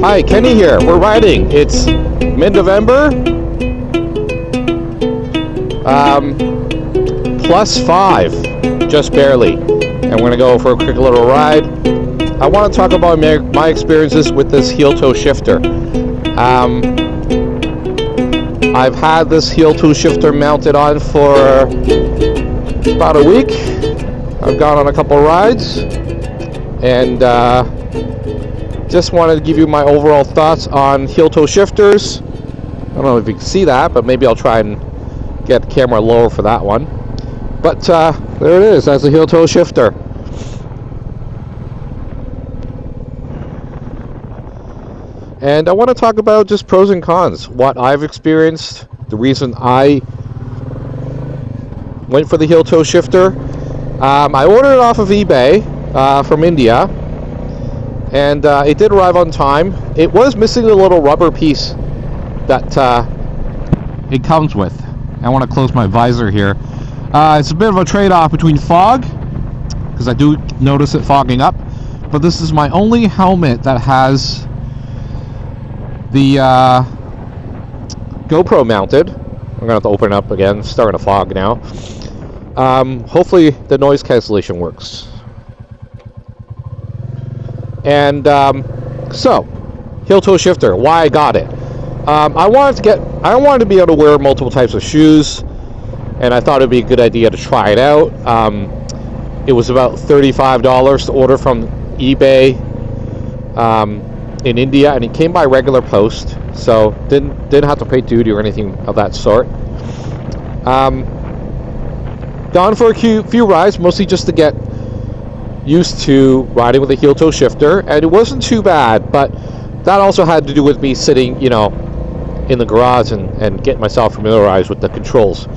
Hi, Kenny here. We're riding. It's mid-November. +5, just barely. And we're gonna go for a quick little ride. I want to talk about my experiences with this heel-toe shifter. I've had this heel-toe shifter mounted on for about a week. I've gone on a couple rides, and just wanted to give you my overall thoughts on heel-toe shifters. I don't know if you can see that, but maybe I'll try and get the camera lower for that one. But there it is. That's a heel-toe shifter. And I want to talk about just pros and cons, what I've experienced, the reason I went for the heel-toe shifter. I ordered it off of eBay from India, and it did arrive on time. It was missing a little rubber piece that it comes with. I want to close my visor here. It's a bit of a trade-off between fog, because I do notice it fogging up, but this is my only helmet that has the GoPro mounted. I'm gonna have to open it up again. It's starting to fog now. Hopefully the noise cancellation works. And so, heel-toe shifter. Why I got it? I wanted to be able to wear multiple types of shoes, and I thought it'd be a good idea to try it out. It was about $35 to order from eBay in India, and it came by regular post, so didn't have to pay duty or anything of that sort. Gone for a few rides, mostly just to get used to riding with a heel-toe shifter, and it wasn't too bad, but that also had to do with me sitting, in the garage and getting myself familiarized with the controls.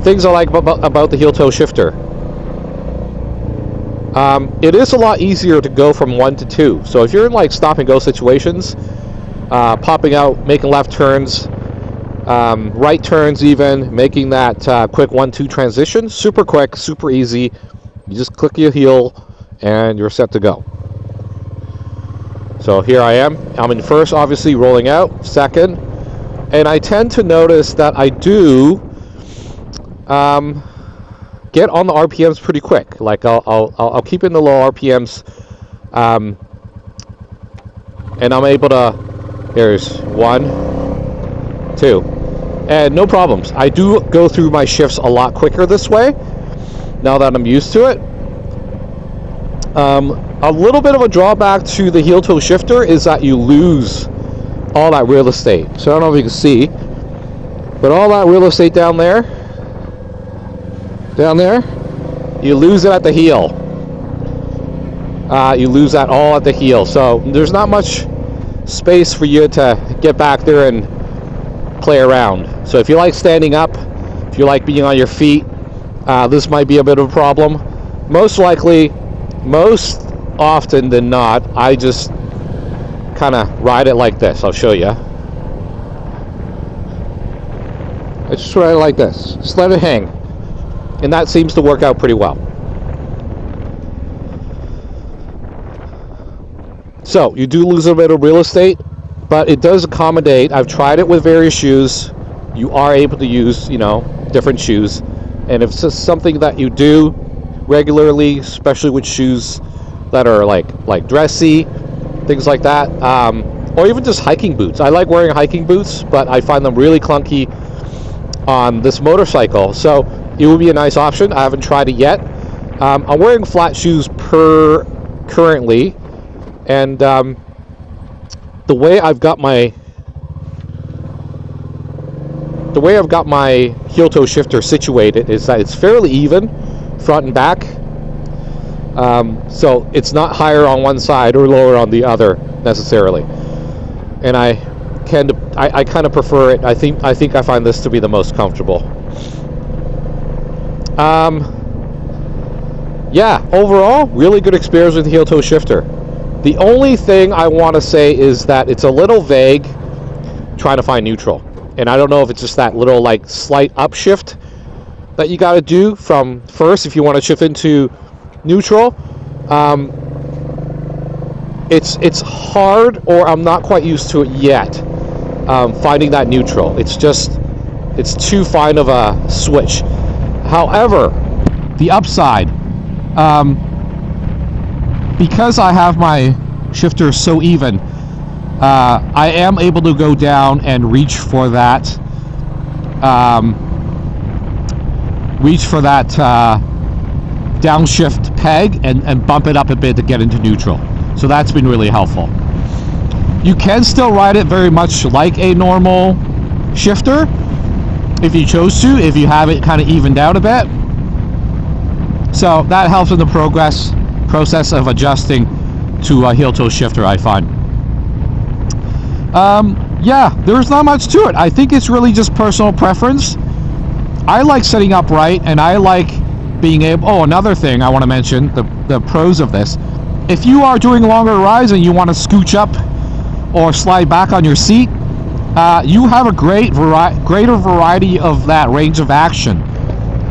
Things I like about the heel-toe shifter. It is a lot easier to go from 1 to 2. So if you're in like stop and go situations, popping out, making left turns, right turns even, making that quick 1-2 transition, super quick, super easy. You just click your heel and you're set to go. So here I am. I'm in first, obviously, rolling out, second. And I tend to notice that I do get on the RPMs pretty quick. Like I'll keep in the low RPMs, and I'm able to. Here's 1, 2, and no problems. I do go through my shifts a lot quicker this way now that I'm used to it. A little bit of a drawback to the heel-toe shifter is that you lose all that real estate. So I don't know if you can see, but all that real estate down there, you lose it at the heel. You lose that all at the heel. So there's not much space for you to get back there and play around. So if you like standing up, if you like being on your feet, this might be a bit of a problem. Most often than not, I just kind of ride it like this. I'll show you. I just ride it like this. Just let it hang. And that seems to work out pretty well. So, you do lose a bit of real estate, but it does accommodate. I've tried it with various shoes. You are able to use, different shoes. And if it's just something that you do regularly, especially with shoes that are like dressy, things like that, or even just hiking boots. I like wearing hiking boots, but I find them really clunky on this motorcycle. So it would be a nice option. I haven't tried it yet. I'm wearing flat shoes currently, and the way I've got my heel-toe shifter situated is that it's fairly even, front and back. So it's not higher on one side or lower on the other necessarily, and I kind of prefer it. I think I find this to be the most comfortable. Yeah, overall, really good experience with the heel-toe shifter. The only thing I want to say is that it's a little vague trying to find neutral, and I don't know if it's just that little slight upshift that you got to do from first if you want to shift into neutral. it's hard, or I'm not quite used to it yet. Finding that neutral, it's too fine of a switch. However, the upside, because I have my shifter so even, I am able to go down and reach for that downshift peg and bump it up a bit to get into neutral. So that's been really helpful. You can still ride it very much like a normal shifter if you chose to, if you have it kind of evened out a bit. So that helps in the process of adjusting to a heel-toe shifter, I find. Yeah, there's not much to it. I think it's really just personal preference. I like sitting upright, and I like being able... Oh, another thing I want to mention, the pros of this. If you are doing longer rides and you want to scooch up or slide back on your seat, you have a greater variety of that range of action.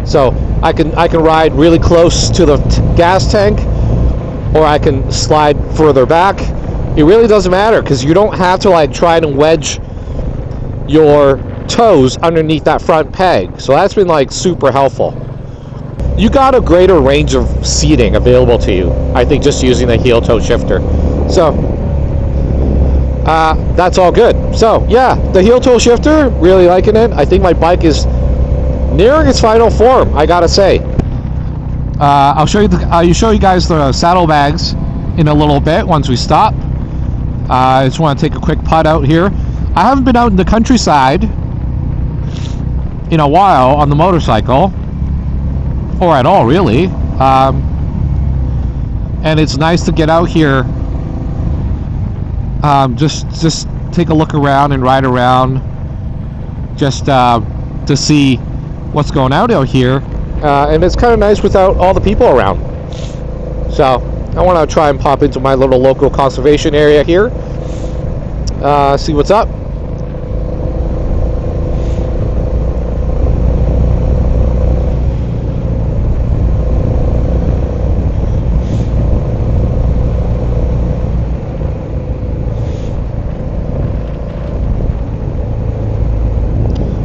So I can ride really close to the gas tank, or I can slide further back. It really doesn't matter, because you don't have to like try to wedge your toes underneath that front peg. So that's been like super helpful. You got a greater range of seating available to you, I think, just using the heel-toe shifter. So that's all good. So yeah, the heel-toe shifter, really liking it. I think my bike is nearing its final form, I gotta say. I'll show you guys the saddlebags in a little bit once we stop. I just want to take a quick putt out here. I haven't been out in the countryside in a while on the motorcycle, or at all really, and it's nice to get out here, just take a look around and ride around, just to see what's going out here, and it's kind of nice without all the people around. So I want to try and pop into my little local conservation area here, see what's up.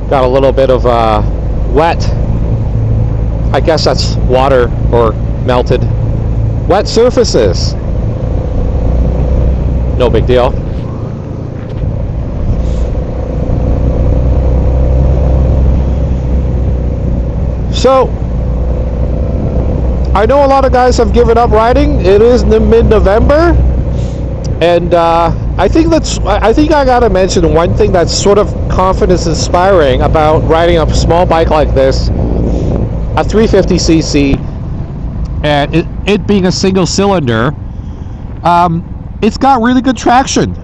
Got a little bit of wet, I guess that's water or melted wet surfaces. No big deal. So I know a lot of guys have given up riding. It is mid-November, and I think I gotta mention one thing that's sort of confidence inspiring about riding a small bike like this, a 350cc, and it being a single cylinder. It's got really good traction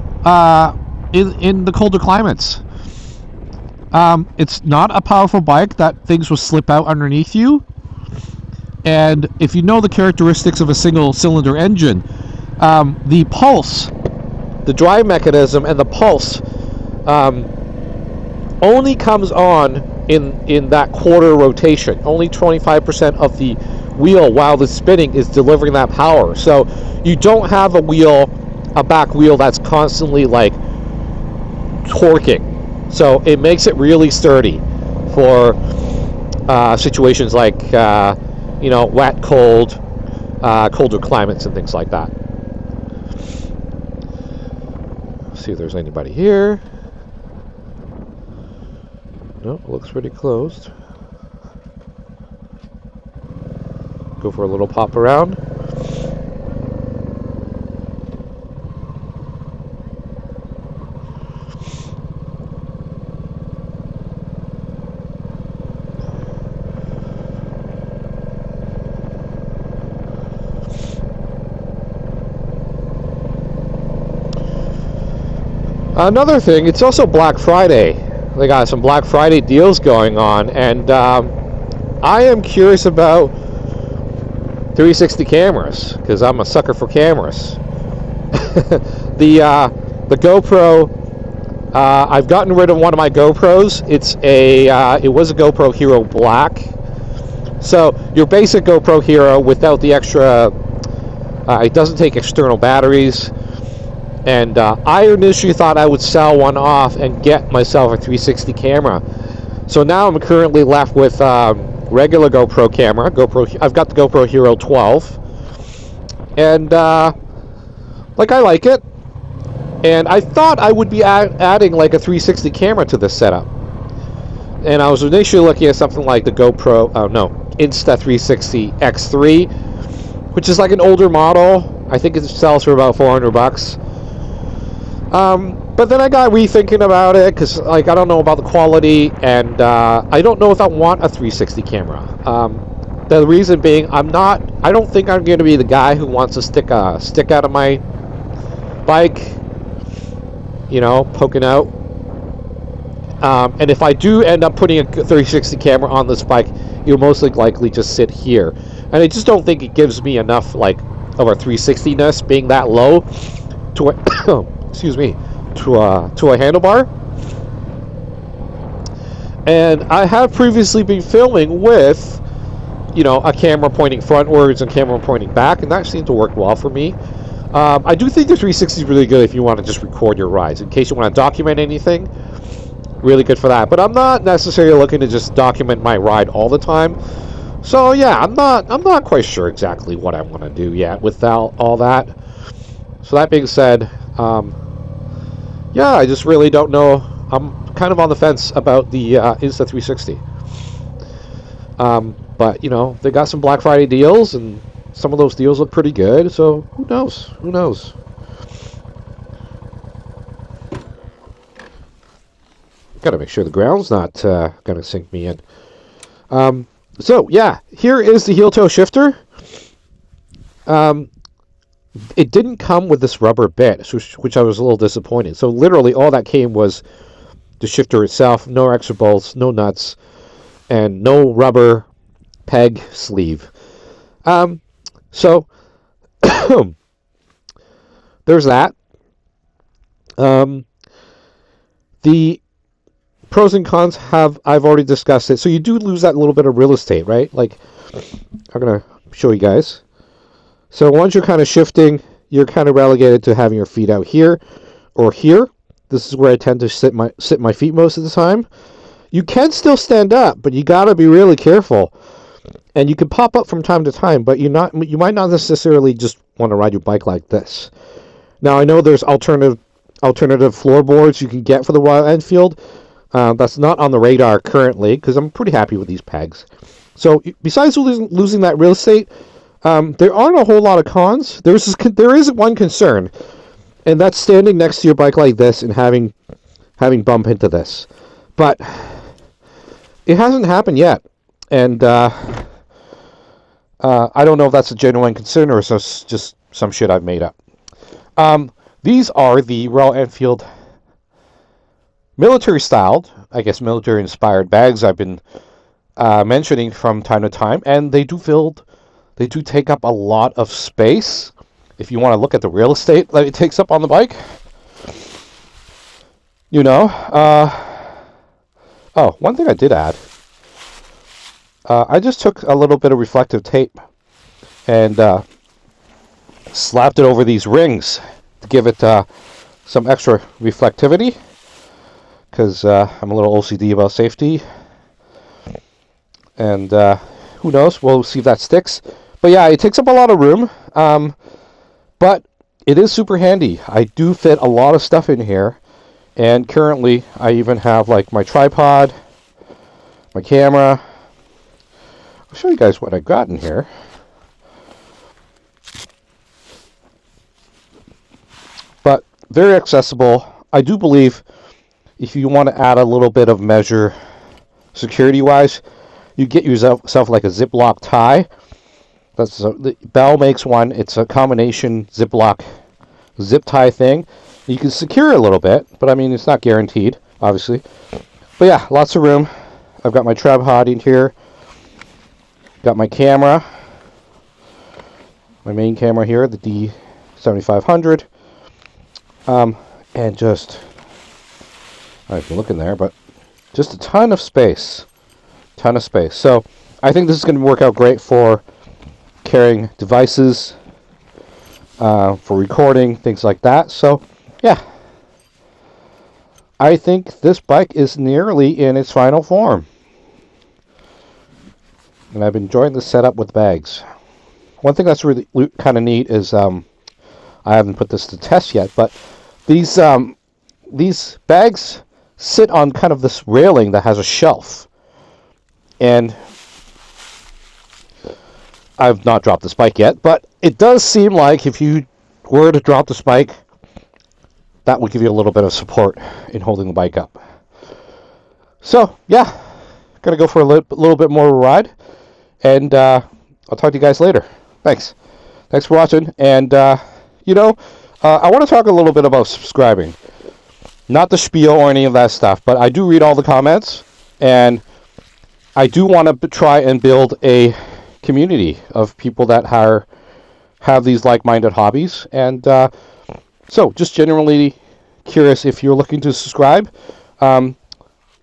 in the colder climates. It's not a powerful bike that things will slip out underneath you, and if you know the characteristics of a single cylinder engine, the pulse, the drive mechanism and the pulse only comes on in that quarter rotation. Only 25% of the wheel while the spinning is delivering that power. So you don't have a back wheel that's constantly like torquing. So it makes it really sturdy for situations like wet, cold, colder climates and things like that. See if there's anybody here. No, it looks pretty closed. Go for a little pop around. Another thing, it's also Black Friday. They got some Black Friday deals going on, and I am curious about 360 cameras, because I'm a sucker for cameras. The GoPro, I've gotten rid of one of my GoPros. It was a GoPro Hero Black. So your basic GoPro Hero without the extra, it doesn't take external batteries. And I initially thought I would sell one off and get myself a 360 camera. So now I'm currently left with regular GoPro camera. I've got the GoPro Hero 12, and like I like it. And I thought I would be adding like a 360 camera to this setup. And I was initially looking at something like the GoPro, Insta360 X3, which is like an older model. I think it sells for about $400. But then I got rethinking about it because, like, I don't know about the quality, and I don't know if I want a 360 camera. The reason being, I don't think I'm going to be the guy who wants to stick a stick out of my bike, poking out. And if I do end up putting a 360 camera on this bike, it'll most likely just sit here. And I just don't think it gives me enough, like, of a 360-ness being that low to a, excuse me, to a handlebar. And I have previously been filming with, a camera pointing frontwards and camera pointing back, and that seemed to work well for me. I do think the 360 is really good if you want to just record your rides. In case you want to document anything, really good for that. But I'm not necessarily looking to just document my ride all the time. So yeah, I'm not quite sure exactly what I want to do yet without all that. So that being said, yeah, I just really don't know. I'm kind of on the fence about the Insta360. But they got some Black Friday deals, and some of those deals look pretty good. So who knows? Who knows? Gotta make sure the ground's not gonna sink me in. So yeah, here is the heel toe shifter. It didn't come with this rubber bit, which I was a little disappointed. So literally all that came was the shifter itself, no extra bolts, no nuts, and no rubber peg sleeve. So there's that. The pros and cons I've already discussed it. So you do lose that little bit of real estate, right? Like, I'm going to show you guys. So once you're kind of shifting, you're kind of relegated to having your feet out here or here. This is where I tend to sit my feet most of the time. You can still stand up, but you got to be really careful. And you can pop up from time to time, but you might not necessarily just want to ride your bike like this. Now, I know there's alternative floorboards you can get for the Royal Enfield. That's not on the radar currently because I'm pretty happy with these pegs. So besides losing that real estate, there aren't a whole lot of cons. There is one concern, and that's standing next to your bike like this and having bump into this. But it hasn't happened yet, and I don't know if that's a genuine concern or just some shit I've made up. These are the Royal Enfield military-styled, I guess military-inspired bags I've been mentioning from time to time, and they do take up a lot of space. If you want to look at the real estate that it takes up on the bike, Oh, one thing I did add. I just took a little bit of reflective tape and slapped it over these rings to give it some extra reflectivity, because I'm a little OCD about safety. And who knows? We'll see if that sticks. But yeah, it takes up a lot of room. But it is super handy. I do fit a lot of stuff in here. And currently, I even have like my tripod, my camera. I'll show you guys what I got in here. But very accessible. I do believe if you want to add a little bit of measure security-wise, you get yourself like a Ziploc tie. The Bell makes one. It's a combination Ziploc zip tie thing. You can secure it a little bit, but I mean, it's not guaranteed, obviously. But yeah, lots of room. I've got my tripod in here. Got my camera. My main camera here, the D7500. And just, I can look in there, but just a ton of space. Ton of space. So I think this is going to work out great for carrying devices, for recording, things like that. So yeah, I think this bike is nearly in its final form. And I've been enjoying the setup with bags. One thing that's really kind of neat is I haven't put this to test yet, but these bags sit on kind of this railing that has a shelf. And I've not dropped this bike yet, but it does seem like if you were to drop this bike, that would give you a little bit of support in holding the bike up. So, yeah, gonna go for a little bit more of a ride, and I'll talk to you guys later. Thanks for watching, and I want to talk a little bit about subscribing. Not the spiel or any of that stuff, but I do read all the comments, and I do want to try and build a community of people that have these like-minded hobbies, and so just generally curious if you're looking to subscribe.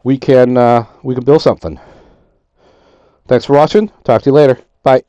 We can build something. Thanks for watching. Talk to you later. Bye.